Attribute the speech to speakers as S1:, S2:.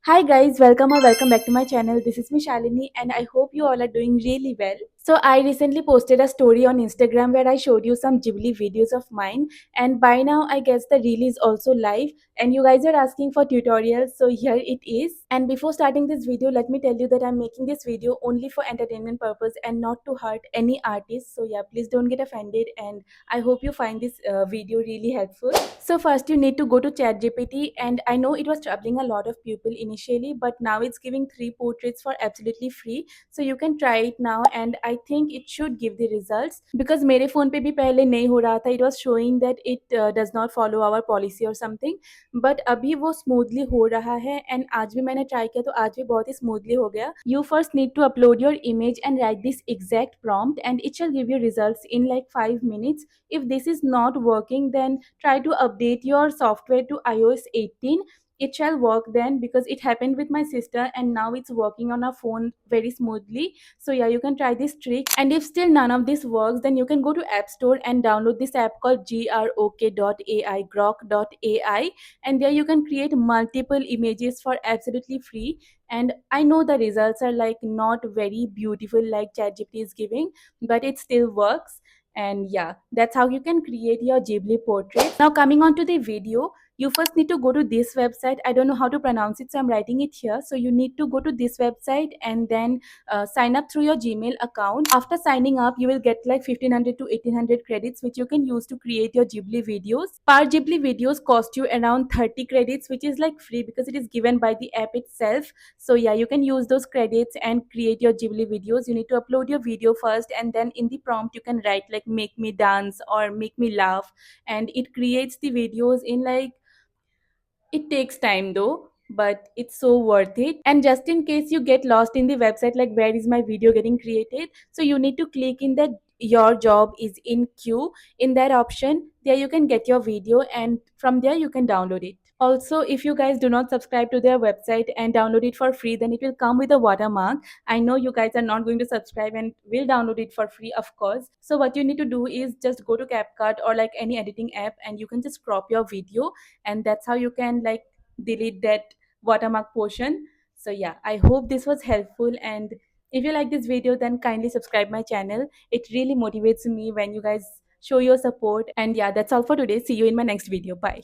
S1: Hi guys, welcome or welcome back to my channel. This is me Shalini and I hope you all are doing really well. So I recently posted a story on Instagram where I showed you some Ghibli videos of mine, and by now I guess the reel is also live and you guys are asking for tutorials, so here it is. And before starting this video, let me tell you that I'm making this video only for entertainment purpose and not to hurt any artist. So yeah, please don't get offended and I hope you find this video really helpful. So first you need to go to ChatGPT, and I know it was troubling a lot of people initially, but now it's giving 3 portraits for absolutely free. So you can try it now and I think it should give the results, because मेरे phone पे भी पहले नहीं हो रहा था. It was showing that it does not follow our policy or something, but अभी वो smoothly हो रहा है and आज भी मैंने try किया तो आज भी बहुत ही smoothly हो गया. You first need to upload your image and write this exact prompt and it shall give you results in like 5 minutes. If this is not working, then try to update your software to iOS 18. It shall work then, because it happened with my sister and now it's working on her phone very smoothly. So yeah, you can try this trick. And if still none of this works, then you can go to App Store and download this app called grok.ai, grok.ai, and there you can create multiple images for absolutely free. And I know the results are like not very beautiful like ChatGPT is giving, but it still works. And yeah, that's how you can create your Ghibli portrait. Now coming on to the video, you first need to go to this website. I don't know how to pronounce it, so I'm writing it here. So you need to go to this website and then sign up through your Gmail account. After signing up, you will get like 1500 to 1800 credits, which you can use to create your Ghibli videos. Per Ghibli videos cost you around 30 credits, which is like free because it is given by the app itself. So yeah, you can use those credits and create your Ghibli videos. You need to upload your video first, and then in the prompt you can write like make me dance or make me laugh, and it creates the videos in like, it takes time though, but it's so worth it. And just in case you get lost in the website, like where is my video getting created, so you need to click in that your job is in queue. In that option, there you can get your video and from there you can download it. Also, if you guys do not subscribe to their website and download it for free, then it will come with a watermark. I know you guys are not going to subscribe and will download it for free, of course. So what you need to do is just go to CapCut or like any editing app and you can just crop your video, and that's how you can like delete that watermark portion. So yeah, I hope this was helpful, and if you like this video, then kindly subscribe my channel. It really motivates me when you guys show your support. And yeah, that's all for today. See you in my next video. Bye.